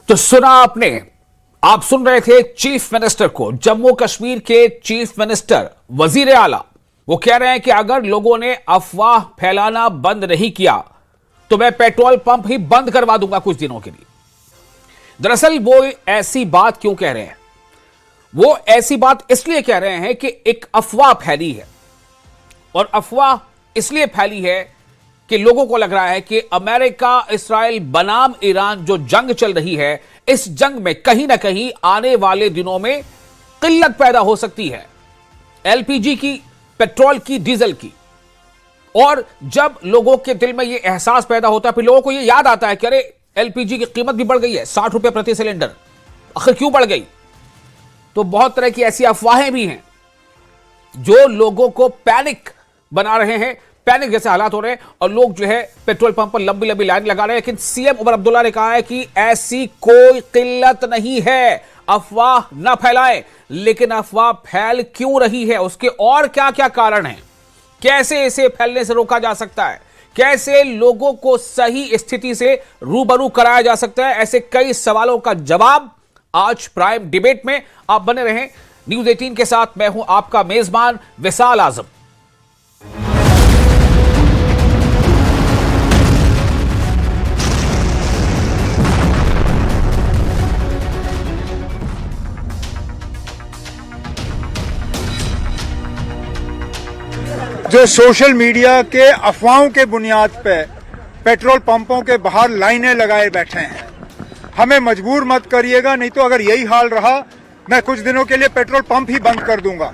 तो सुना आपने, आप सुन रहे थे चीफ मिनिस्टर को, जम्मू कश्मीर के चीफ मिनिस्टर वजीर आला। वो कह रहे हैं कि अगर लोगों ने अफवाह फैलाना बंद नहीं किया तो मैं पेट्रोल पंप ही बंद करवा दूंगा कुछ दिनों के लिए। दरअसल वो ऐसी बात क्यों कह रहे हैं? वो ऐसी बात इसलिए कह रहे हैं कि एक अफवाह फैली है, और अफवाह इसलिए फैली है कि लोगों को लग रहा है कि अमेरिका इस्राइल बनाम ईरान जो जंग चल रही है, इस जंग में कहीं ना कहीं आने वाले दिनों में किल्लत पैदा हो सकती है एलपीजी की, पेट्रोल की, डीजल की। और जब लोगों के दिल में यह एहसास पैदा होता है, फिर लोगों को यह याद आता है कि अरे एलपीजी की कीमत भी बढ़ गई है, 60 रुपए प्रति सिलेंडर, आखिर क्यों बढ़ गई? तो बहुत तरह की ऐसी अफवाहें भी हैं जो लोगों को पैनिक बना रहे हैं, पैनिक जैसे हालात हो रहे हैं, और लोग जो है पेट्रोल पंप पर लंबी लंबी लाइन लगा रहे हैं। लेकिन सीएम उमर अब्दुल्ला ने कहा है कि ऐसी कोई किल्लत नहीं है, अफवाह न फैलाएं। लेकिन अफवाह फैल क्यों रही है, उसके और क्या क्या कारण हैं, कैसे इसे फैलने से रोका जा सकता है, कैसे लोगों को सही स्थिति से रूबरू कराया जा सकता है, ऐसे कई सवालों का जवाब आज प्राइम डिबेट में। आप बने रहें न्यूज 18 के साथ। मैं हूं आपका मेजबान विशाल आजम। जो सोशल मीडिया के अफवाहों के बुनियाद पे पेट्रोल पंपों के बाहर लाइनें लगाए बैठे हैं, हमें मजबूर मत करिएगा, नहीं तो अगर यही हाल रहा मैं कुछ दिनों के लिए पेट्रोल पंप ही बंद कर दूंगा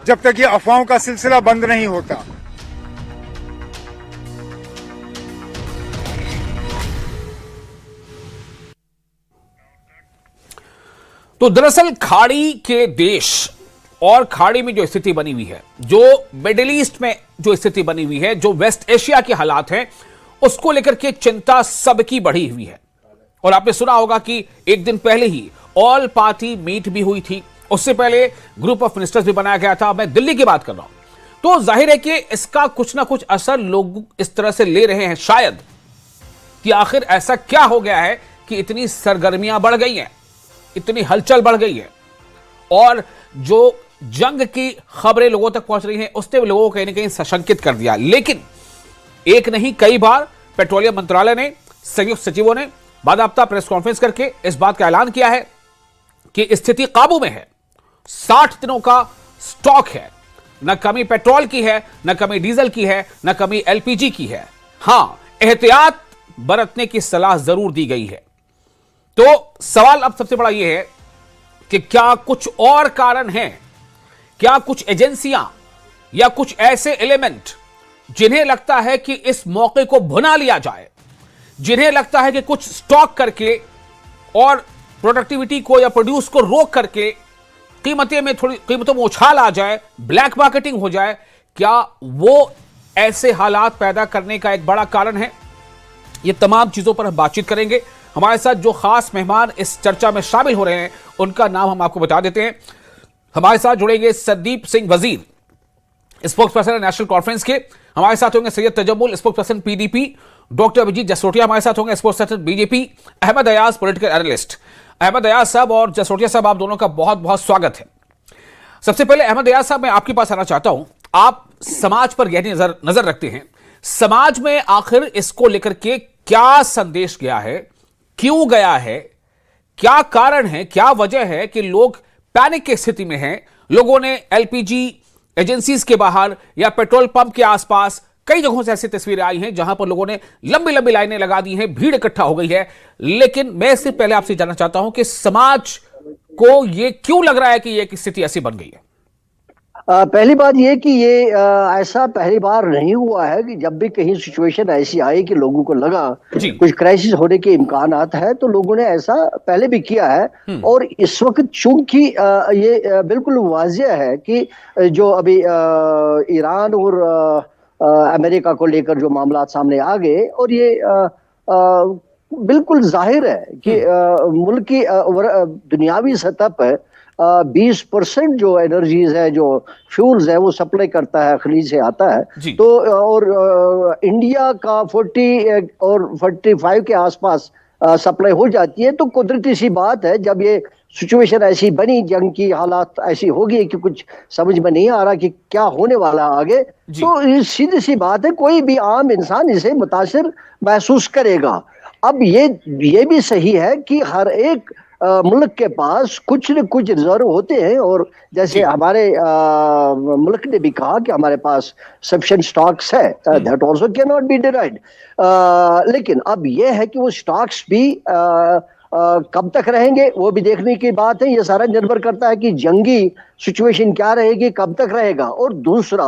जब तक ये अफवाहों का सिलसिला बंद नहीं होता। तो दरअसल खाड़ी के देश और खाड़ी में जो स्थिति बनी हुई है, जो मिडिल ईस्ट में जो स्थिति बनी हुई है, जो वेस्ट एशिया के हालात हैं, उसको लेकर के चिंता सबकी बढ़ी हुई है। और आपने सुना होगा कि एक दिन पहले ही ऑल पार्टी मीट भी हुई थी, उससे पहले ग्रुप ऑफ मिनिस्टर्स भी बनाया गया था। मैं दिल्ली की बात कर रहा हूं। तो जाहिर है कि इसका कुछ ना कुछ असर लोग इस तरह से ले रहे हैं शायद कि आखिर ऐसा क्या हो गया है कि इतनी सरगर्मियां बढ़ गई हैं, इतनी हलचल बढ़ गई है, और जो जंग की खबरें लोगों तक पहुंच रही हैं उसने लोगों को कहीं ना कहीं सशंकित कर दिया। लेकिन एक नहीं कई बार पेट्रोलियम मंत्रालय ने, संयुक्त सचिवों ने बाकायदा प्रेस कॉन्फ्रेंस करके इस बात का ऐलान किया है कि स्थिति काबू में है, 60 दिनों का स्टॉक है, न कमी पेट्रोल की है, न कमी डीजल की है, न कमी एलपीजी की है। हां, एहतियात बरतने की सलाह जरूर दी गई है। तो सवाल अब सबसे बड़ा यह है कि क्या कुछ और कारण हैं, क्या कुछ एजेंसियां या कुछ ऐसे एलिमेंट जिन्हें लगता है कि इस मौके को भुना लिया जाए, जिन्हें लगता है कि कुछ स्टॉक करके और प्रोडक्टिविटी को या प्रोड्यूस को रोक करके कीमतों में उछाल आ जाए, ब्लैक मार्केटिंग हो जाए, क्या वो ऐसे हालात पैदा करने का एक बड़ा कारण है? ये तमाम चीजों पर हम बातचीत करेंगे। हमारे साथ जो खास मेहमान इस चर्चा में शामिल हो रहे हैं उनका नाम हम आपको बता देते हैं। हमारे साथ जुड़ेंगे संदीप सिंह वजीर, स्पोक्स पर्सन नेशनल कॉन्फ्रेंस के। हमारे साथ होंगे Syed Tajammul, spokesperson PDP. Doctor Abhijit Jasrotia हमारे साथ होंगे, spokesperson BJP. Ahmed Ayaz, political analyst. Ahmed Ayaz साहब और जसरोटिया साहब, आप दोनों का बहुत बहुत स्वागत है। सबसे पहले अहमद अयाज साहब, मैं आपके पास आना चाहता हूं। आप समाज पर गहरी नजर रखते हैं, समाज में आखिर इसको लेकर के क्या संदेश गया है, क्यों गया है, क्या कारण है, क्या वजह है कि लोग पैनिक की स्थिति में हैं? लोगों ने एलपीजी एजेंसीज के बाहर या पेट्रोल पंप के आसपास कई जगहों से ऐसी तस्वीरें आई हैं जहां पर लोगों ने लंबी लंबी लाइनें लगा दी हैं, भीड़ इकट्ठा हो गई है। लेकिन मैं सिर्फ पहले आपसे जानना चाहता हूं कि समाज को यह क्यों लग रहा है कि यह स्थिति ऐसी बन गई है? पहली बात ये कि ये ऐसा पहली बार नहीं हुआ है कि जब भी कहीं सिचुएशन ऐसी आई कि लोगों को लगा कुछ क्राइसिस होने के इम्कानात है, तो लोगों ने ऐसा पहले भी किया है। और इस वक्त चूंकि ये बिल्कुल वाजिया है कि जो अभी ईरान और अमेरिका को लेकर जो मामला सामने आ गए, और ये बिल्कुल जाहिर है कि मुल्क की दुनियावी सतह पर 20% जो एनर्जीज है, जो फ्यूल्स है, वो सप्लाई करता है, खलीज से आता है। तो और इंडिया का 40 और 45 के आसपास सप्लाई हो जाती है, तो कुदरती सी बात है जब ये सिचुएशन ऐसी बनी, जंग की हालात ऐसी हो गई कि कुछ समझ में नहीं आ रहा कि क्या होने वाला आगे, तो ये सीधी सी बात है, कोई भी आम इंसान इसे मुतासिर महसूस करेगा। अब ये भी सही है कि हर एक मुल्क के पास कुछ न कुछ रिजर्व होते हैं, और जैसे हमारे मुल्क ने भी कहा कि हमारे पास सफिशिएंट स्टॉक्स है, that also can not be denied. लेकिन अब ये है कि वो स्टॉक्स भी कब तक रहेंगे वो भी देखने की बात है। ये सारा निर्भर करता है कि जंगी सिचुएशन क्या रहेगी, कब तक रहेगा। और दूसरा,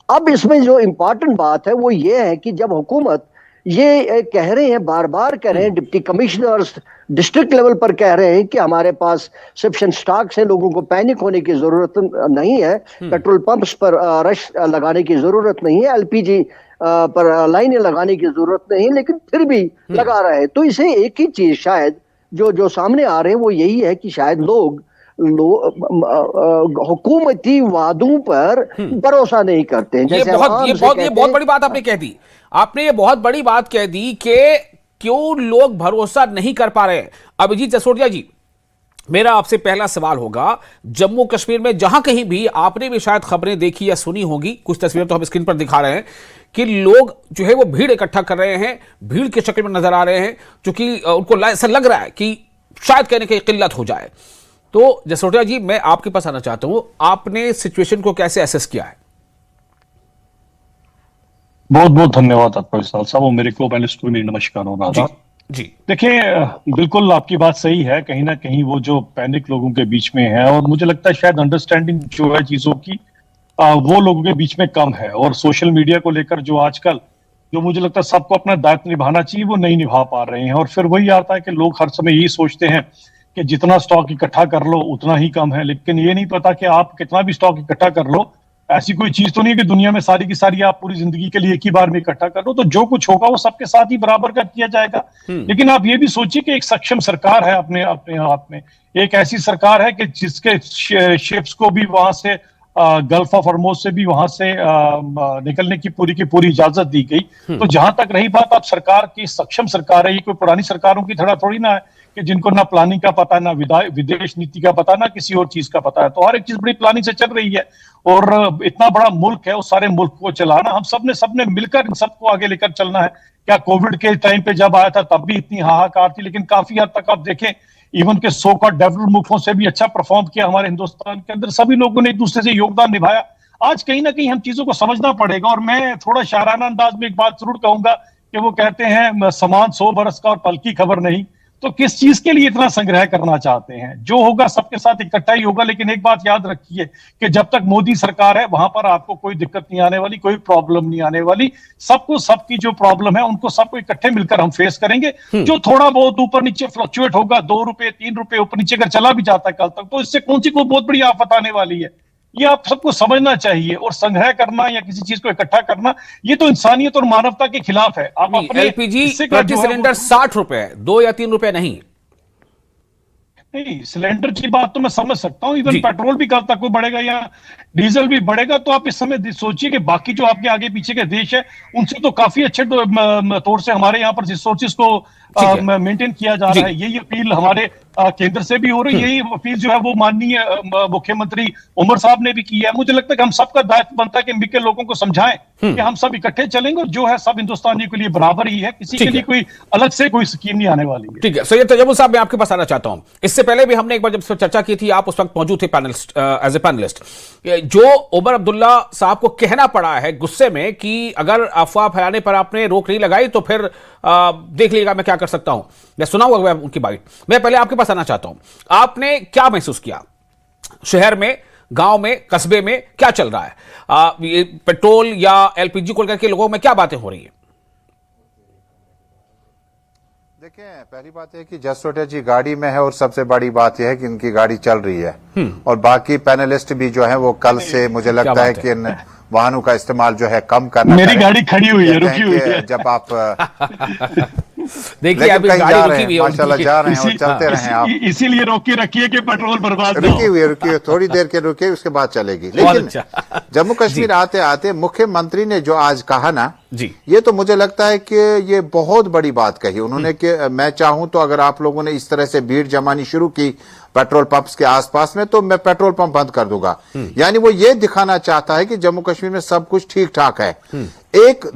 अब इसमें जो इम्पोर्टेंट बात है वो ये है कि जब हुकूमत ये कह रहे हैं, बार बार कह रहे हैं, डिप्टी कमिश्नर्स डिस्ट्रिक्ट लेवल पर कह रहे हैं कि हमारे पास सफिशिएंट स्टॉक्स है, लोगों को पैनिक होने की जरूरत नहीं है, पेट्रोल पंप्स पर रश लगाने की जरूरत नहीं है, एलपीजी पर लाइनें लगाने की जरूरत नहीं है, लेकिन फिर भी लगा रहे हैं। तो इसे एक ही चीज शायद जो सामने आ रहे हैं वो यही है कि शायद लोग हुकूमती वादों पर भरोसा नहीं करते हैं। जैसे ये बहुत बड़ी बात आपने कह दी। आपने ये बहुत बड़ी बात कह दी कि क्यों लोग भरोसा नहीं कर पा रहे हैं। अभिजीत जसोटिया जी, मेरा आपसे पहला सवाल होगा, जम्मू कश्मीर में जहां कहीं भी आपने भी शायद खबरें देखी या सुनी होगी, कुछ तस्वीरें तो हम स्क्रीन पर दिखा रहे हैं कि लोग जो है वो भीड़ इकट्ठा कर रहे हैं, भीड़ के शक्ल में नजर आ रहे हैं, क्योंकि उनको ऐसा लग रहा है कि शायद कहने की किल्लत हो जाए। तो जसोटिया जी, मैं आपके पास आना चाहता हूं, आपने सिचुएशन को कैसे एसेस किया है? बहुत बहुत धन्यवाद आपका विशाल साहब, और मेरे को पैनलिस्ट को मेरी नमस्कार हो रहा था जी। देखिए, बिल्कुल आपकी बात सही है, कहीं ना कहीं वो जो पैनिक लोगों के बीच में है, और मुझे लगता है शायद अंडरस्टैंडिंग जो है चीजों की वो लोगों के बीच में कम है। और सोशल मीडिया को लेकर जो आजकल जो मुझे लगता है सबको अपना दायित्व निभाना चाहिए वो नहीं निभा पा रहे हैं। और फिर वही आता है कि लोग हर समय यही सोचते हैं कि जितना स्टॉक इकट्ठा कर लो उतना ही कम है, लेकिन ये नहीं पता कि आप कितना भी स्टॉक इकट्ठा कर लो, ऐसी कोई चीज तो नहीं है कि दुनिया में सारी की सारी आप पूरी जिंदगी के लिए एक ही बार में इकट्ठा कर लो, तो जो कुछ होगा वो सबके साथ ही बराबर का किया जाएगा। लेकिन आप ये भी सोचिए कि एक सक्षम सरकार है अपने अपने हाथ में, एक ऐसी सरकार है कि जिसके शिप्स को भी वहां से गल्फ ऑफ हॉर्मुज से भी वहां से निकलने की पूरी इजाजत दी गई। तो जहां तक रही बात, आप सरकार की सक्षम सरकार है, ये कोई पुरानी सरकारों की तरह थोड़ी ना है कि जिनको ना प्लानिंग का पता, ना विदेश नीति का पता, ना किसी और चीज का पता है। तो हर एक चीज बड़ी प्लानिंग से चल रही है, और इतना बड़ा मुल्क है, उस सारे मुल्क को चलाना हम सबने मिलकर इन सबको आगे लेकर चलना है। क्या कोविड के टाइम पे जब आया था तब भी इतनी हाहाकार थी, लेकिन काफी हद तक आप देखें इवन के सो कॉल्ड डेवलप्ड मुल्कों से भी अच्छा परफॉर्म किया हमारे हिंदुस्तान के अंदर, सभी लोगों ने एक दूसरे से योगदान निभाया। आज कहीं ना कहीं हम चीजों को समझना पड़ेगा। और मैं थोड़ा शाराना अंदाज में एक बात जरूर कहूंगा कि वो कहते हैं समान 100 बरस का और पल की खबर नहीं। तो किस चीज के लिए इतना संग्रह करना चाहते हैं? जो होगा सबके साथ इकट्ठा ही होगा। लेकिन एक बात याद रखिए कि जब तक मोदी सरकार है वहां पर आपको कोई दिक्कत नहीं आने वाली, कोई प्रॉब्लम नहीं आने वाली। सबको सबकी जो प्रॉब्लम है उनको सबको इकट्ठे मिलकर हम फेस करेंगे। जो थोड़ा बहुत ऊपर नीचे फ्लक्चुएट होगा, 2 रुपए 3 रुपए ऊपर नीचे अगर चला भी जाता है कल तक, तो इससे कौन सी कोई बहुत बड़ी आफत आने वाली है? ये आप सबको समझना चाहिए। और संग्रह करना या किसी चीज को इकट्ठा करना, ये तो इंसानियत और मानवता के खिलाफ है। आप अपने एलपीजी प्रति सिलेंडर 60 रुपए, 2 या 3 रुपए नहीं। नहीं, सिलेंडर की बात तो मैं समझ सकता हूं, इवन पेट्रोल भी कल तक को बढ़ेगा या डीजल भी बढ़ेगा। तो आप इस समय सोचिए कि बाकी जो आपके आगे पीछे के देश है उनसे तो काफी अच्छे तौर से हमारे यहाँ पर रिसोर्सेज को मेंटेन किया जा रहा है। यही अपील हमारे केंद्र से भी हो रही है, यही अपील जो है वो माननीय मुख्यमंत्री उमर साहब ने भी की है। मुझे लगता है कि हम सबका दायित्व बनता है कि मिलकर लोगों को समझाएं कि हम सब इकट्ठे चलेंगे, और जो है सब हिंदुस्तानियों के लिए बराबर ही है, किसी के लिए कोई अलग से कोई स्कीम नहीं आने वाली है। ठीक है सैयद तजम्मुल साहब, मैं आपके पास आना चाहता हूं। इससे पहले भी हमने एक बार जब चर्चा की थी, आप उस वक्त मौजूद थे पैनलिस्ट, एज ए पैनलिस्ट। जो उमर अब्दुल्ला साहब को कहना पड़ा है गुस्से में कि अगर अफवाह फैलाने पर आपने रोक नहीं लगाई तो फिर देख लीजिएगा मैं क्या कर सकता हूं। मैं सुनाऊंगा उनकी बाइट। मैं पहले आपके पास आना चाहता हूं, आपने क्या महसूस किया शहर में, गांव में, कस्बे में क्या चल रहा है? ये पेट्रोल या एलपीजी को लेकर के लोगों में क्या बातें हो रही है? देखिए, पहली बात है कि जसोटिया जी गाड़ी में है, और सबसे बड़ी बात यह है कि उनकी गाड़ी चल रही है। और बाकी पैनलिस्ट भी जो है वो कल से मुझे लगता है कि इन वाहनों का इस्तेमाल जो है कम करना। मेरी गाड़ी खड़ी हुई है, रुकी हुई है। जब आप देखिए अभी कहीं गाड़ी जा रुकी रहे हुई हैं, है माशाल्लाह उनकी। जा रहे हैं और चलते रहे आप। इसीलिए रोके रखिए कि पेट्रोल बर्बाद ना हो। रुकिए थोड़ी देर के रुकिए, उसके बाद चलेगी। बहुत लेकिन अच्छा। जम्मू कश्मीर आते आते मुख्यमंत्री ने जो आज कहा ना जी, ये तो मुझे लगता है कि ये बहुत बड़ी बात कही उन्होंने कि मैं चाहूं तो अगर आप लोगों ने इस तरह से भीड़ जमानी शुरू की पेट्रोल पंप्स के आसपास में तो मैं पेट्रोल पंप बंद कर दूंगा। यानी वो ये दिखाना चाहता है कि जम्मू कश्मीर में सब कुछ ठीक ठाक है।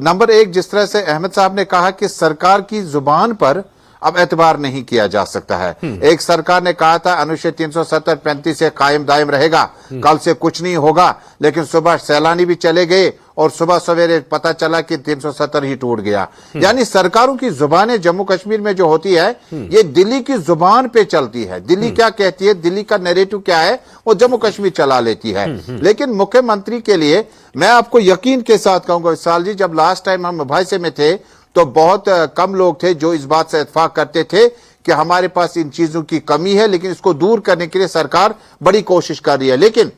नंबर एक, जिस तरह से अहमद साहब ने कहा कि सरकार की जुबान पर अब एतबार नहीं किया जा सकता है। एक सरकार ने कहा था अनुच्छेद 370-35 से कायम दायम रहेगा, कल से कुछ नहीं होगा, लेकिन सुबह सैलानी भी चले गए और सुबह सवेरे पता चला कि 370 ही टूट गया। यानी सरकारों की जुबानें जम्मू कश्मीर में जो होती है ये दिल्ली की जुबान पे चलती है। दिल्ली क्या कहती है, दिल्ली का नैरेटिव क्या है, वो जम्मू कश्मीर चला लेती है। लेकिन मुख्यमंत्री के लिए मैं आपको यकीन के साथ कहूंगा विशाल जी, जब लास्ट टाइम हम मुबाहिसे में थे तो बहुत कम लोग थे जो इस बात से इत्तेफाक करते थे कि हमारे पास इन चीजों की कमी है, लेकिन इसको दूर करने के लिए सरकार बड़ी कोशिश कर रही है। लेकिन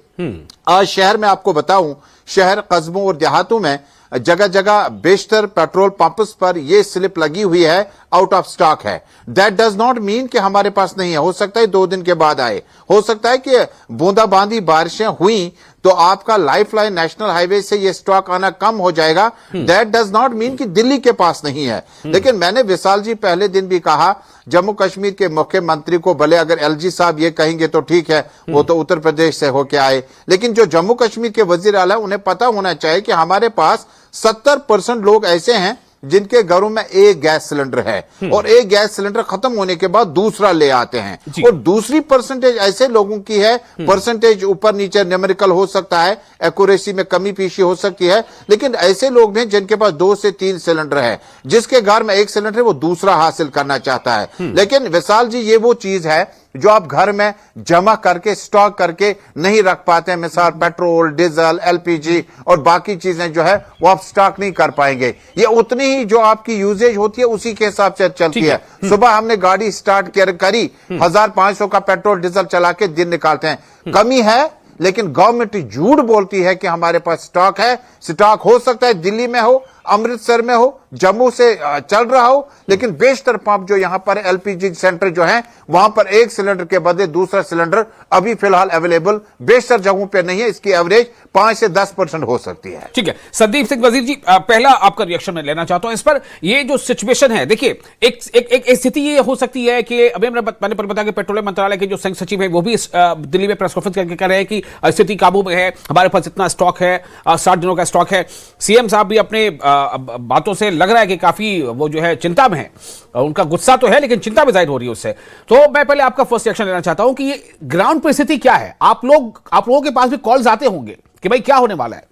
आज शहर में आपको बताऊं, शहर कस्बों और देहातों में जगह जगह बेशतर पेट्रोल पंप्स पर यह स्लिप लगी हुई है, आउट ऑफ स्टॉक है। दैट डज नॉट मीन कि हमारे पास नहीं है। हो सकता है 2 दिन के बाद आए, हो सकता है कि बूंदाबांदी बारिशें हुई तो आपका लाइफलाइन नेशनल हाईवे से ये स्टॉक आना कम हो जाएगा। दैट डज नॉट मीन कि दिल्ली के पास नहीं है। लेकिन मैंने विशाल जी पहले दिन भी कहा, जम्मू कश्मीर के मुख्यमंत्री को भले अगर एलजी साहब ये कहेंगे तो ठीक है, वो तो उत्तर प्रदेश से होके आए, लेकिन जो जम्मू कश्मीर के वजीर आला उन्हें पता होना चाहिए कि हमारे पास 70% लोग ऐसे हैं जिनके घरों में एक गैस सिलेंडर है और एक गैस सिलेंडर खत्म होने के बाद दूसरा ले आते हैं। और दूसरी परसेंटेज ऐसे लोगों की है, परसेंटेज ऊपर नीचे न्यूमेरिकल हो सकता है, एक्यूरेसी में कमी पीछी हो सकती है, लेकिन ऐसे लोग हैं जिनके पास 2 से 3 सिलेंडर है। जिसके घर में एक सिलेंडर है वो दूसरा हासिल करना चाहता है। लेकिन विशाल जी ये वो चीज है जो आप घर में जमा करके स्टॉक करके नहीं रख पाते हैं। मिसाल पेट्रोल, डीजल, एलपीजी और बाकी चीजें जो है वो आप स्टॉक नहीं कर पाएंगे। ये उतनी ही जो आपकी यूजेज होती है उसी के हिसाब से चलती है। सुबह हमने गाड़ी स्टार्ट करी, 1500 का पेट्रोल डीजल चला के दिन निकालते हैं। कमी है, लेकिन गवर्नमेंट झूठ बोलती है कि हमारे पास स्टॉक है। स्टॉक हो सकता है दिल्ली में हो, अमृतसर में हो, जम्मू से चल रहा हो, लेकिन बेशतर पंप जो यहां पर एलपीजी सेंटर जो है वहां पर एक सिलेंडर के बदले दूसरा सिलेंडर अभी फिलहाल अवेलेबल बेशतर जगहों पे नहीं है। इसकी एवरेज 5 से 10% हो सकती है। ठीक है संदीप सिंह वजीर जी, पहला आपका रिएक्शन मैं लेना चाहता हूं इस पर। ये जो सिचुएशन है, देखिए एक स्थिति ये हो सकती है कि अभी मैंने बताया कि पेट्रोलियम मंत्रालय के जो संयुक्त सचिव है वो भी दिल्ली में प्रेस कॉन्फ्रेंस करके कह रहे हैं कि स्थिति काबू में है, हमारे पास इतना स्टॉक है, 60 दिनों का स्टॉक है। सीएम साहब भी अपने बातों से लग रहा है कि काफी वो जो है चिंता में है, उनका गुस्सा तो है लेकिन चिंता भी जाहिर हो रही है उससे। तो मैं पहले आपका फर्स्ट रिएक्शन लेना चाहता हूं कि ये ग्राउंड परिस्थिति क्या है। आप लोगों के पास भी कॉल्स आते होंगे कि भाई क्या होने वाला है।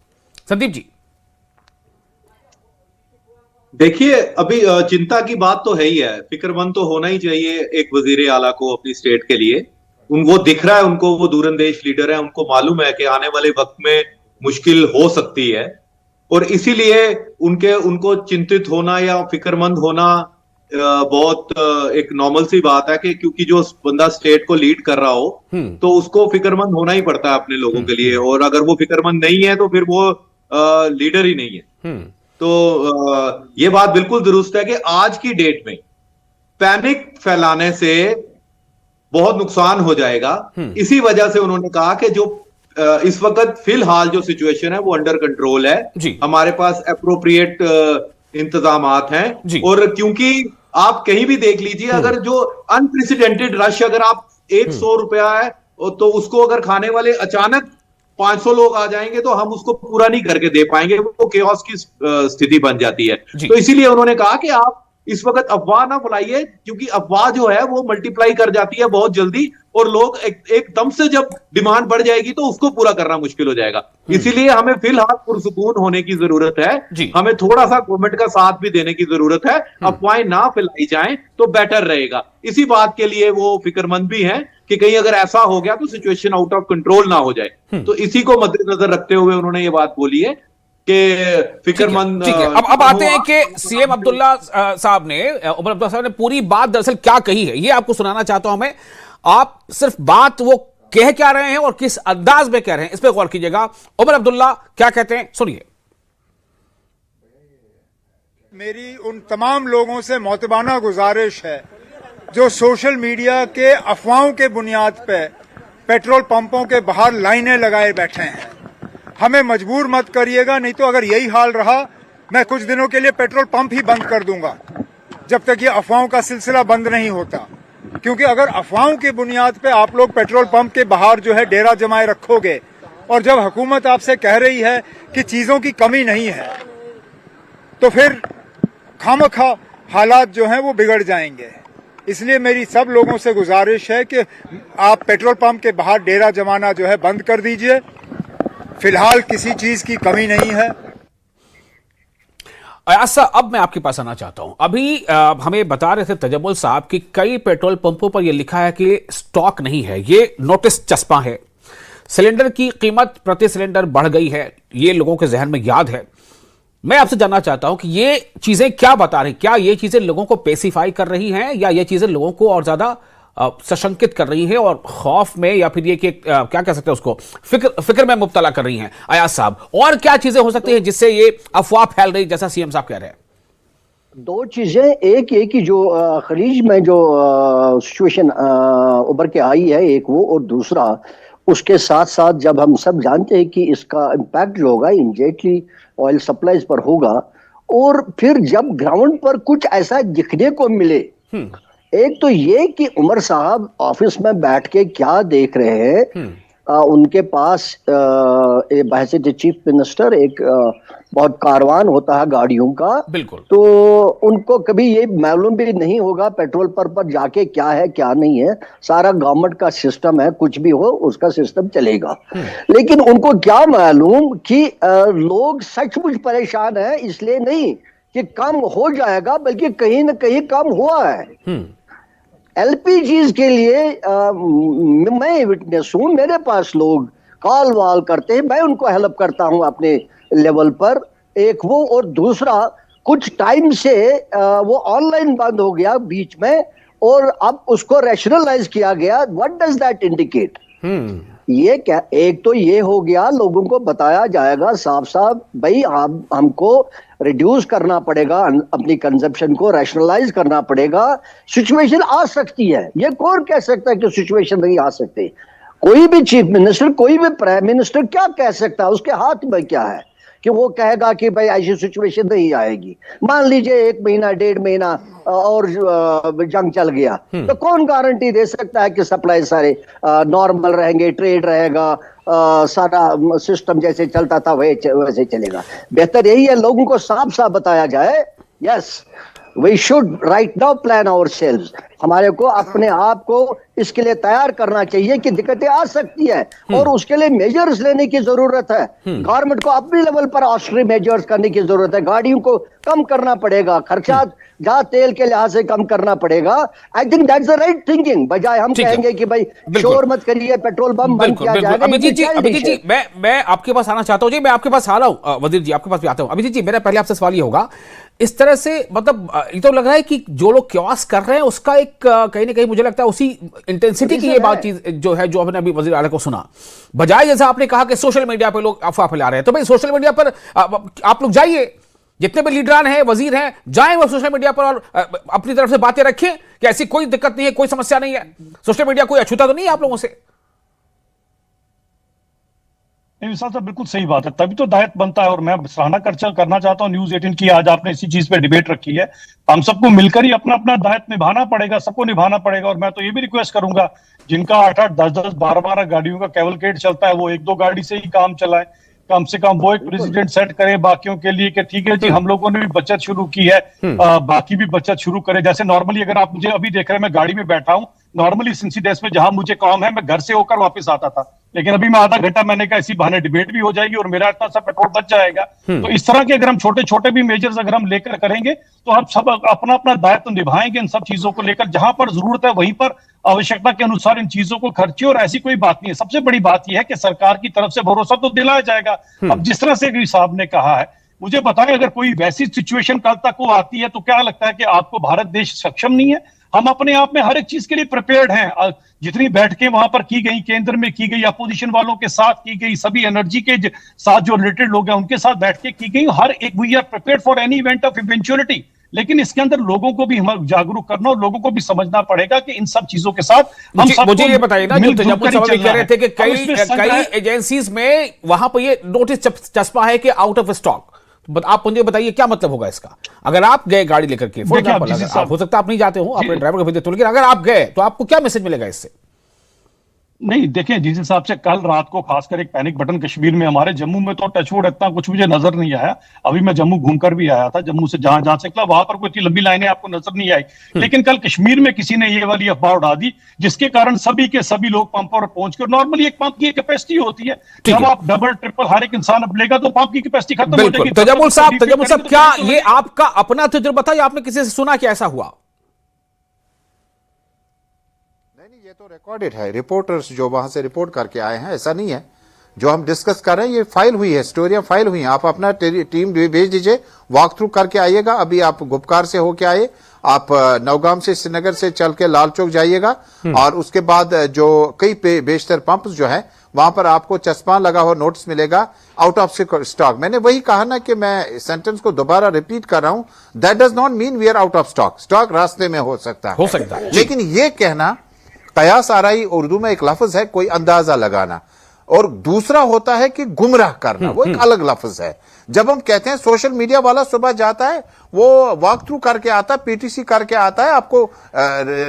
संदीप जी देखिए, अभी चिंता की बात तो है ही है, फिक्रमंद तो होना ही चाहिए एक वजीर आला को अपनी स्टेट के लिए। वो दिख रहा है उनको, वो दूरंदेश लीडर है, उनको मालूम है कि आने वाले वक्त में मुश्किल हो सकती है और इसीलिए उनको चिंतित होना या फिक्रमंद होना बहुत एक नॉर्मल सी बात है कि क्योंकि जो बंदा स्टेट को लीड कर रहा हो तो उसको फिक्रमंद होना ही पड़ता है अपने लोगों के लिए, और अगर वो फिक्रमंद नहीं है तो फिर वो लीडर ही नहीं है। तो ये बात बिल्कुल दुरुस्त है कि आज की डेट में पैनिक फैलाने से बहुत नुकसान हो जाएगा। इसी वजह से उन्होंने कहा कि जो इस वक्त फिलहाल जो सिचुएशन है वो अंडर कंट्रोल है, हमारे पास एप्रोप्रिएट इंतजामात हैं। और क्योंकि आप कहीं भी देख लीजिए, अगर जो अनप्रेसिडेंटेड रश, अगर आप 100 रुपया है तो उसको अगर खाने वाले अचानक 500 लोग आ जाएंगे तो हम उसको पूरा नहीं करके दे पाएंगे, वो केओस की स्थिति बन जाती है। तो इसीलिए उन्होंने कहा कि आप इस वक्त अफवाह ना फैलाइए, क्योंकि अफवाह जो है वो मल्टीप्लाई कर जाती है बहुत जल्दी और लोग एकदम से जब डिमांड बढ़ जाएगी तो उसको पूरा करना मुश्किल हो जाएगा। इसीलिए हमें फिलहाल पुरसुकून होने की जरूरत है, हमें थोड़ा सा गवर्नमेंट का साथ भी देने की जरूरत है। अफवाहें ना फैलाई जाएं तो बेटर रहेगा। इसी बात के लिए वो फिक्रमंद भी हैं कि कहीं अगर ऐसा हो गया तो सिचुएशन आउट ऑफ कंट्रोल ना हो जाए। तो इसी को मद्देनजर रखते हुए उन्होंने ये बात बोली है कि फिक्रमंद। ठीक है, अब आते हैं कि सीएम अब्दुल्ला साहब ने, उमर अब्दुल्ला साहब ने पूरी बात दरअसल क्या कही है ये आपको सुनाना चाहता हूं मैं। आप सिर्फ बात वो कह क्या रहे हैं और किस अंदाज में कह रहे हैं इस पर गौर कीजिएगा। उमर अब्दुल्ला क्या कहते हैं, सुनिए। मेरी उन तमाम लोगों से मोतबाना गुजारिश है जो सोशल मीडिया के अफवाहों के बुनियाद पे पेट्रोल पंपों के बाहर लाइनें लगाए बैठे हैं। हमें मजबूर मत करिएगा, नहीं तो अगर यही हाल रहा मैं कुछ दिनों के लिए पेट्रोल पंप ही बंद कर दूंगा जब तक ये अफवाहों का सिलसिला बंद नहीं होता। क्योंकि अगर अफवाहों की बुनियाद पे आप लोग पेट्रोल पंप के बाहर जो है डेरा जमाए रखोगे और जब हुकूमत आपसे कह रही है कि चीजों की कमी नहीं है तो फिर खामखा हालात जो हैं वो बिगड़ जाएंगे। इसलिए मेरी सब लोगों से गुजारिश है कि आप पेट्रोल पंप के बाहर डेरा जमाना जो है बंद कर दीजिए। फिलहाल किसी चीज की कमी नहीं है। ऐसा अब मैं आपके पास आना चाहता हूं। अभी हमें बता रहे थे तजम्मुल साहब कि कई पेट्रोल पंपों पर यह लिखा है कि स्टॉक नहीं है, ये नोटिस चस्पा है। सिलेंडर की कीमत प्रति सिलेंडर बढ़ गई है, ये लोगों के जहन में याद है। मैं आपसे जानना चाहता हूं कि ये चीजें क्या बता रही, क्या ये चीजें लोगों को पेसिफाई कर रही हैं या ये चीजें लोगों को और ज्यादा सशंकित कर रही हैं और खौफ में या फिर ये कि क्या कह सकते हैं उसको फिक्र में मुब्तला कर रही हैं? अयाज साहब, और क्या चीजें हो सकती हैं जिससे ये अफवाह फैल रही जैसा सीएम साहब कह रहे हैं? दो चीजें, एक ये कि जो खलीज में जो सिचुएशन उभर के आई है, एक वो, और दूसरा उसके साथ साथ जब हम सब जानते हैं कि इसका इम्पैक्ट जो होगा इमीडिएटली ऑयल सप्लाईज पर होगा, और फिर जब ग्राउंड पर कुछ ऐसा दिखने को मिले, एक तो ये कि उमर साहब ऑफिस में बैठ के क्या देख रहे हैं, उनके पास बहैसियत चीफ मिनिस्टर एक बहुत कारवान होता है गाड़ियों का, बिल्कुल, तो उनको कभी ये मालूम भी नहीं होगा पेट्रोल पंप पर जाके क्या है क्या नहीं है। सारा गवर्नमेंट का सिस्टम है, कुछ भी हो उसका सिस्टम चलेगा। लेकिन उनको क्या मालूम कि लोग सचमुच परेशान है, इसलिए नहीं कि कम हो जाएगा बल्कि कहीं ना कहीं कम हुआ है। एलपीजी के लिए मैं विटनेस हूं, मेरे पास लोग कॉल वाल करते हैं, मैं उनको हेल्प करता हूं अपने लेवल पर, एक वो, और दूसरा कुछ टाइम से वो ऑनलाइन बंद हो गया बीच में और अब उसको रैशनलाइज किया गया। What does that indicate? ये क्या, एक तो ये हो गया, लोगों को बताया जाएगा साफ साफ, भाई हमको रिड्यूस करना पड़ेगा, अपनी कंजप्शन को रैशनलाइज करना पड़ेगा। सिचुएशन आ सकती है, ये कौन कह सकता है कि सिचुएशन नहीं आ सकती? कोई भी चीफ मिनिस्टर, कोई भी प्राइम मिनिस्टर क्या कह सकता है? उसके हाथ में क्या है कि वो कहेगा कि भाई ऐसी सिचुएशन नहीं आएगी? मान लीजिए 1 महीना 1.5 महीना और जंग चल गया, तो कौन गारंटी दे सकता है कि सप्लाई सारे नॉर्मल रहेंगे, ट्रेड रहेगा, सारा सिस्टम जैसे चलता था वैसे चलेगा? बेहतर यही है लोगों को साफ साफ बताया जाए, yes we should right now plan ourselves. हमारे को अपने आप को इसके लिए तैयार करना चाहिए कि दिक्कतें आ सकती है और उसके लिए मेजर्स लेने की जरूरत है। गवर्नमेंट को अपने लेवल पर ऑस्ट्री मेजर्स करने की जरूरत है। गाड़ियों को कम करना पड़ेगा, खर्चा जहां तेल के लिहाज से कम करना पड़ेगा। I think that's the right thinking, बजाय हम कहेंगे कि भाई शोर मत करिए, पेट्रोल पंप बंद किया जाएगा। अभिजीत जी मैं आपके पास आना चाहता हूं जी, मैं आपके पास आ रहा हूं, वजीर जी आपके पास भी आता हूं। अभिजीत जी, मेरा पहले आपसे सवाल ये होगा, इस तरह से मतलब ये तो लग रहा है कि जो लोग क्यास कर रहे हैं उसका एक कहीं ना कहीं मुझे लगता है उसी इंटेंसिटी की ये बात चीज जो है, जो हमने अभी वजीर आला को सुना, बजाय जैसा आपने कहा कि सोशल मीडिया पर लोग अफवाह फैला रहे हैं, तो भाई सोशल मीडिया पर आप लोग जाइए, जितने भी लीडरान हैं, वजीर हैं, जाएं वो सोशल मीडिया पर और अपनी तरफ से बातें रखें कि ऐसी कोई दिक्कत नहीं है, कोई समस्या नहीं है, सोशल मीडिया कोई अछूता तो नहीं है आप लोगों से। विशाल साहब बिल्कुल सही बात है, तभी तो दायित्व बनता है। और मैं सराहना करना चाहता हूं न्यूज 18 की, आज आपने इसी चीज पे डिबेट रखी है। हम सबको मिलकर ही अपना अपना दायित्व निभाना पड़ेगा, सबको निभाना पड़ेगा। और मैं तो ये भी रिक्वेस्ट करूंगा, जिनका 8-8, 10-10, 12-12 गाड़ियों का कैवलकेड चलता है, वो 1-2 गाड़ी से ही काम चलाए, कम से कम वो एक प्रेसिडेंट सेट करे बाकियों के लिए कि ठीक है जी, हम लोगों ने भी बचत शुरू की है, बाकी भी बचत शुरू करे। जैसे नॉर्मली अगर आप मुझे अभी देख रहे हैं, मैं गाड़ी में बैठा हूं, नॉर्मली सिंसी डेज में जहां मुझे काम है मैं घर से होकर वापस आता था, लेकिन अभी मैं आधा घंटा, मैंने कहा इसी बहाने डिबेट भी हो जाएगी और मेरा इतना सा पेट्रोल बच जाएगा। तो इस तरह के अगर हम छोटे छोटे भी मेजर्स अगर हम लेकर करेंगे तो हम सब अपना अपना दायित्व निभाएंगे इन सब चीजों को लेकर। जहां पर जरूरत है वहीं पर आवश्यकता के अनुसार इन चीजों को खर्चे, और ऐसी कोई बात नहीं है। सबसे बड़ी बात यह है कि सरकार की तरफ से भरोसा तो दिलाया जाएगा। अब जिस तरह से साहब ने कहा है, मुझे बताएं अगर कोई वैसी सिचुएशन कल तक वो आती है तो क्या लगता है कि आपको भारत देश सक्षम नहीं है? हम अपने आप में हर एक चीज के लिए प्रिपेयर्ड हैं। जितनी बैठकें वहां पर की गई, केंद्र में की गई, अपोजिशन वालों के साथ की गई, सभी एनर्जी के साथ जो रिलेटेड लोग हैं उनके साथ बैठकें की गई, हर एक we are prepared for any event of eventuality. लेकिन इसके अंदर लोगों को भी हम जागरूक करना और लोगों को भी समझना पड़ेगा कि इन सब चीजों के साथ हम सब मुझे ये बताइए ना, जो तजामुल साहब भी कह रहे थे कि कई एजेंसीज में वहां पर ये नोटिस चस्पा है कि आउट ऑफ स्टॉक। आप मुझे बताइए क्या मतलब होगा इसका? अगर आप गए गाड़ी लेकर के, फॉर एग्जांपल, आप हो सकता है आप नहीं जाते हो, अपने ड्राइवर को भेज देते हो, लेकिन अगर आप गए तो आपको क्या मैसेज मिलेगा इससे? नहीं, देखें, जिस हिसाब से कल रात को खासकर एक पैनिक बटन कश्मीर में, हमारे जम्मू में तो टचवुड इतना कुछ मुझे नजर नहीं आया। अभी मैं जम्मू घूमकर भी आया था, जम्मू से जहां जहां से निकला वहां पर कोई इतनी लंबी लाइनें आपको नजर नहीं आई। लेकिन कल कश्मीर में किसी ने ये वाली अफवाह उड़ा दी, जिसके कारण सभी के सभी लोग पंप पर पहुंचकर, नॉर्मली एक पंप की कैपेसिटी होती है, जब आप डबल ट्रिपल हर एक इंसान अब लेगा तो पंप की कैपेसिटी खत्म हो जाएगी। तजामुल साहब, क्या ये आपका अपना तजुर्बा था या आपने किसी से सुना कि ऐसा हुआ? ये तो रिकॉर्डेड है, रिपोर्टर्स जो वहां से रिपोर्ट करके आए हैं, ऐसा नहीं है। जो हम डिस्कस कर रहे हैं ये फाइल हुई है, स्टोरियां फाइल हुई हैं। आप अपना टीम भेज दीजिए, वॉक थ्रू करके आइएगा। अभी आप गुपकार से होके आए, आप नौगाम से, श्रीनगर से चल के लाल चौक जाइएगा, और उसके बाद जो कई बेशतर पंप जो है वहां पर आपको चश्मा लगा हुआ नोटिस मिलेगा, आउट ऑफ स्टॉक। मैंने वही कहा ना कि मैं सेंटेंस को दोबारा रिपीट कर रहा हूं, that does not mean we are out of stock. Stock रास्ते में हो सकता है, लेकिन ये कहना, कयास आराई उर्दू में एक लफ्ज है, कोई अंदाजा लगाना, और दूसरा होता है कि गुमराह करना, वो एक अलग लफ्ज है। जब हम कहते हैं सोशल मीडिया वाला सुबह जाता है, वो वॉक थ्रू करके आता है, पीटीसी करके आता है, आपको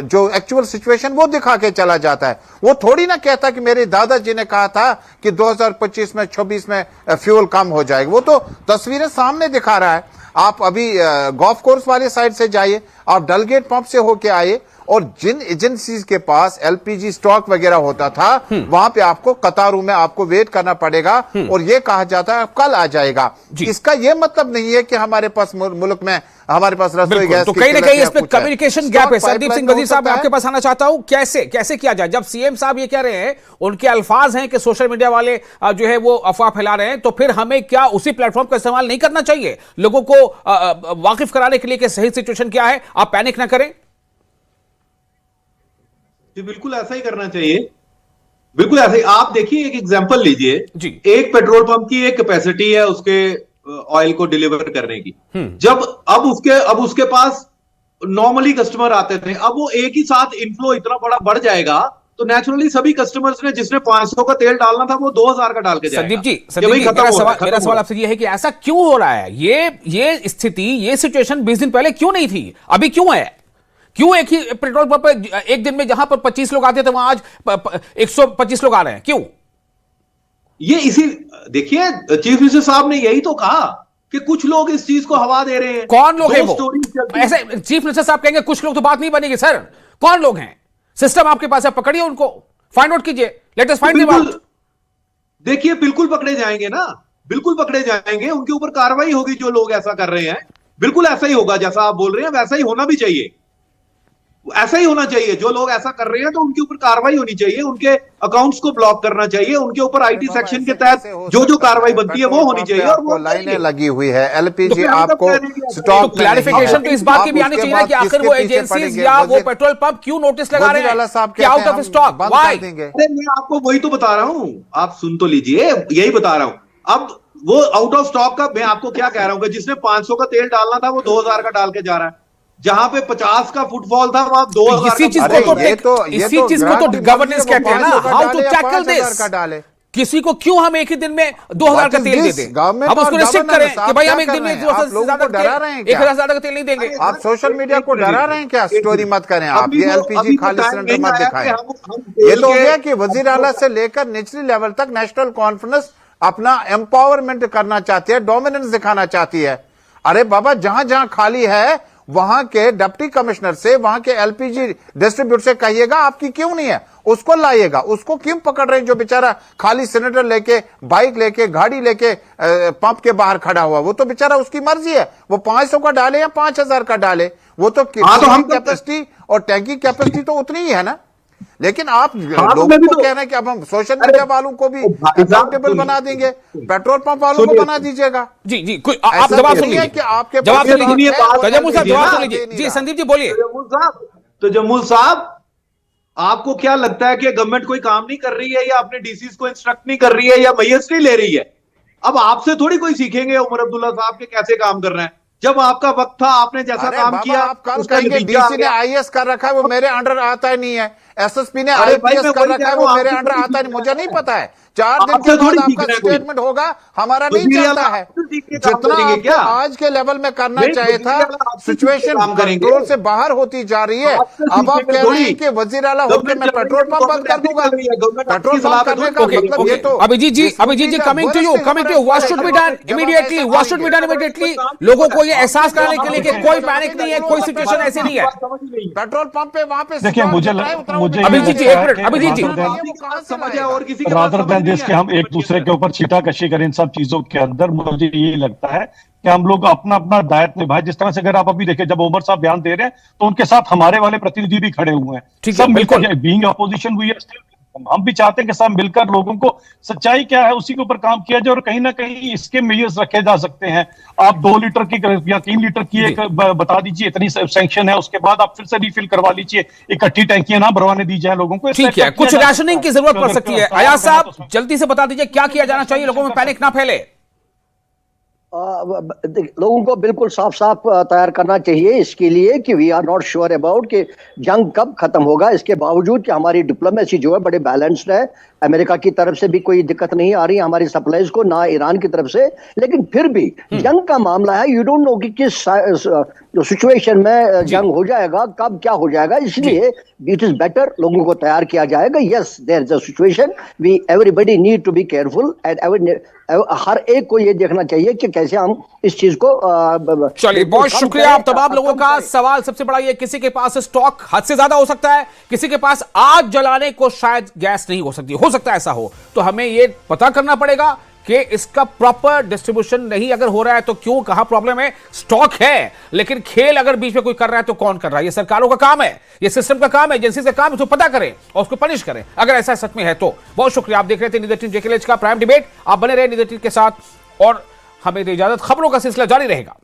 जो एक्चुअल सिचुएशन वो दिखा के चला जाता है। वो थोड़ी ना कहता कि मेरे दादाजी ने कहा था कि 2025 में 26 में फ्यूल कम हो जाएगा। वो तो तस्वीरें सामने दिखा रहा है। आप अभी गोल्फ कोर्स वाले साइड से जाइए, आप डलगेट पंप से होके आए, और जिन एजेंसीज के पास एलपीजी स्टॉक वगैरह होता था, वहां पे आपको कतारों में आपको वेट करना पड़ेगा, और ये कहा जाता है कल आ जाएगा। इसका ये मतलब नहीं है कि हमारे पास मुल्क में हमारे पास रसोई गैस, तो कहीं ना कहीं इसमें कम्युनिकेशन गैप है। संदीप सिंह वजीर साहब, मैं आपके पास आना चाहता हूं, कैसे किया जाए? जब सीएम साहब ये कह रहे हैं, उनके अल्फाज हैं कि सोशल मीडिया वाले जो है वो अफवाह फैला रहे हैं, तो फिर हमें क्या उसी प्लेटफॉर्म का इस्तेमाल नहीं करना चाहिए लोगों को वाकिफ कराने के लिए कि सही सिचुएशन क्या है, आप पैनिक ना करें? जी बिल्कुल ऐसा ही करना चाहिए, बिल्कुल ऐसा ही। आप देखिए, एक एग्जांपल लीजिए, एक पेट्रोल पंप की एक कैपेसिटी है उसके ऑयल को डिलीवर करने की। जब अब उसके पास नॉर्मली कस्टमर आते थे, अब वो एक ही साथ इनफ्लो इतना बड़ा बढ़ जाएगा, तो नेचुरली सभी कस्टमर्स ने, जिसने 500 का तेल डालना था वो 2000 का डाल के जाएगा। संदीप जी, मेरा सवाल आपसे ये है कि ऐसा क्यों हो रहा है? ये स्थिति, ये सिचुएशन 20 दिन पहले क्यों नहीं थी, अभी क्यों है? क्यों एक ही पेट्रोल पंप पर एक दिन में जहां पर 25 लोग आते थे वहां आज 125 लोग आ रहे हैं? क्यों? ये इसी, देखिए, चीफ मिनिस्टर साहब ने यही तो कहा कि कुछ लोग इस चीज को हवा दे रहे हैं। कौन लोग हैं वो? ऐसे चीफ मिनिस्टर साहब कहेंगे कुछ लोग, तो बात नहीं बनेगी सर। कौन लोग हैं? सिस्टम आपके पास है, पकड़िए उनको, फाइंड आउट कीजिए, let us find them out. देखिए, बिल्कुल पकड़े जाएंगे ना, बिल्कुल पकड़े जाएंगे, उनके ऊपर कार्रवाई होगी जो लोग ऐसा कर रहे हैं। बिल्कुल ऐसा ही होगा, जैसा आप बोल रहे हैं वैसा ही होना भी चाहिए, ऐसा ही होना चाहिए। जो लोग ऐसा कर रहे हैं तो उनके ऊपर कार्रवाई होनी चाहिए, उनके अकाउंट्स को ब्लॉक करना चाहिए, उनके ऊपर आईटी सेक्शन के तहत जो कार्रवाई बनती है वो होनी चाहिए। और वो लाइनें लगी हुई है, एलपीजी आपको स्टॉक, क्लैरिफिकेशन तो इस बात की भी आनी चाहिए कि आखिर वो एजेंसीज या वो पेट्रोल पंप क्यों नोटिस लगा रहे हैं कि आउट ऑफ स्टॉक, व्हाई? मैं आपको वही तो बता रहा हूं, आप सुन तो लीजिए, यही बता रहा हूं। अब वो आउट ऑफ स्टॉक का मैं आपको क्या कह रहा हूं कि जिसने 500 का तेल डालना था वो 2000 का डाल के जा रहा है, जहां पे 50 का फुटफॉल था वहां 2000 इसी चीज को तो गवर्नेंस कहते हैं ना, हाउ टू टैकल दिस। किसी को क्यों हम एक ही दिन में 2000 का तेल दे दें? हम उसको रिस्ट्रिक्ट करें कि भाई हम एक दिन में 1000 का तेल नहीं देंगे। आप सोशल मीडिया को डरा रहे हैं क्या? स्टोरी मत करें आप, ये एलपीजी खाली सिलेंडर मत दिखाएं। ये तो हो गया कि वजीर आला से लेकर निचली लेवल तक नेशनल कॉन्फ्रेंस अपना एम्पावरमेंट करना चाहती है, डोमिनेंस दिखाना चाहती है। अरे बाबा, जहां जहां खाली है वहां के डिप्टी कमिश्नर से, वहां के एलपीजी डिस्ट्रीब्यूटर से कहिएगा आपकी क्यों नहीं है, उसको लाइएगा। उसको क्यों पकड़ रहे हैं जो बेचारा खाली सिलेंडर लेके, बाइक लेके, गाड़ी लेके पंप के बाहर खड़ा हुआ? वो तो बेचारा, उसकी मर्जी है, वो 500 का डाले या 5000 का डाले, वो तो हम कैपेसिटी और टैंकी कैपेसिटी तो उतनी ही है ना। लेकिन आप लोगों को कह रहे हैं कि अब हम सोशल मीडिया वालों को भी अकाउंटेबल बना देंगे, पेट्रोल पंप वालों को बना दीजिएगा। जी जी, आप जवाब सुन लीजिए, कि आपके जवाब सुन लीजिए, जवाब सुन लीजिए। जी संदीप जी बोलिए। तो जम्मूल साहब, आपको क्या लगता है कि गवर्नमेंट कोई काम नहीं कर रही है, या अपने डीसीज को इंस्ट्रक्ट नहीं कर रही है, या मैयर्स नहीं ले रही है? अब आपसे थोड़ी कोई सीखेंगे उमर अब्दुल्ला साहब के कैसे काम कर रहे हैं। जब आपका वक्त था, आपने जैसा काम किया, आप कल कहेंगे डीसी ने आईएएस कर रखा है, वो मेरे अंडर आता ही नहीं है, एसएसपी ने आईपीएस कर रखा है, वो मेरे अंडर आता नहीं, मुझे नहीं पता है। 4 दिन के बाद आपका स्टेटमेंट होगा, हमारा नहीं चलता है। जितना आपको आज के लेवल में करना चाहिए था, सिचुएशन कंट्रोल से बाहर होती जा रही है। अब आप कह रहे हैं कि वजीर आला होकर मैं पेट्रोल पंप बंद कर दूंगा। पेट्रोल पंप करने का मतलब ये तो Abhijit ji coming to you, what should be done immediately, what should be done immediately, लोगों को ये एहसास कराने के लिए कि कोई पैनिक नहीं है, कोई सिचुएशन ऐसी नहीं है। पेट्रोल पंप पे वहां पे देखिए, मुझे अभिजीत जी, एक मिनट, अभिजीत जी, और किसी के रादर देन दिस कि हम एक दूसरे के ऊपर छीटाकशी करें इन सब चीजों के अंदर, मुझे ये लगता है कि हम लोग अपना अपना दायित्व निभाएं। जिस तरह से अगर आप अभी देखें, जब उमर साहब बयान दे रहे हैं तो उनके साथ हमारे वाले प्रतिनिधि भी खड़े हुए हैं, सब मिलकर, being opposition we are still, हम भी चाहते हैं कि सब मिलकर लोगों को सच्चाई क्या है उसी के ऊपर काम किया जाए, और कहीं ना कहीं इसके मेजर्स रखे जा सकते हैं। आप 2 लीटर की या 3 लीटर की एक बता दीजिए, इतनी सैंक्शन है, उसके बाद आप फिर से रिफिल करवा लीजिए, इकट्ठी टैंकियां ना भरवाने दी जाए लोगों को। ठीक है, कुछ राशनिंग की जरूरत पड़ सकती है। अयाज साहब, जल्दी से बता दीजिए क्या किया जाना चाहिए, लोगों में पैनिक ना फैले। लोगों को बिल्कुल साफ साफ तैयार करना चाहिए इसके लिए कि we are not sure about कि जंग कब खत्म होगा। इसके बावजूद कि हमारी डिप्लोमेसी जो है बड़े बैलेंस्ड है, अमेरिका की तरफ से भी कोई दिक्कत नहीं आ रही हमारी सप्लाईज को, ना ईरान की तरफ से, लेकिन फिर भी जंग का मामला है, यू डोंट नो कि किस सिचुएशन में जंग हो जाएगा, कब क्या हो जाएगा, इसलिए इट इज बेटर लोगों को तैयार किया जाएगा। Yes, there is a situation, we everybody need to be careful and हर एक को ये देखना चाहिए कि कैसे हम इस चीज को चलिए, बहुत शुक्रिया आप तमाम लोगों का। सवाल सबसे बड़ा ये, किसी के पास स्टॉक हद से ज्यादा हो सकता है, किसी के पास आग जलाने को शायद गैस नहीं हो सकता है ऐसा हो, तो हमें ये पता करना पड़ेगा कि इसका प्रॉपर डिस्ट्रीब्यूशन नहीं अगर हो रहा है तो क्यों, कहां प्रॉब्लम है। स्टॉक है, लेकिन खेल अगर बीच में कोई कर रहा है तो कौन कर रहा है? ये सरकारों का काम है, ये सिस्टम का काम है, एजेंसी का काम है, उसको पता करें और उसको पनिश करें अगर ऐसा सच में है तो। बहुत शुक्रिया, आप देख रहे थे न्यूज़ 18 जेके का प्राइम डिबेट। आप बने रहे न्यूज़ 18 के साथ और हमें दे इजाजत, खबरों का सिलसिला जारी रहेगा।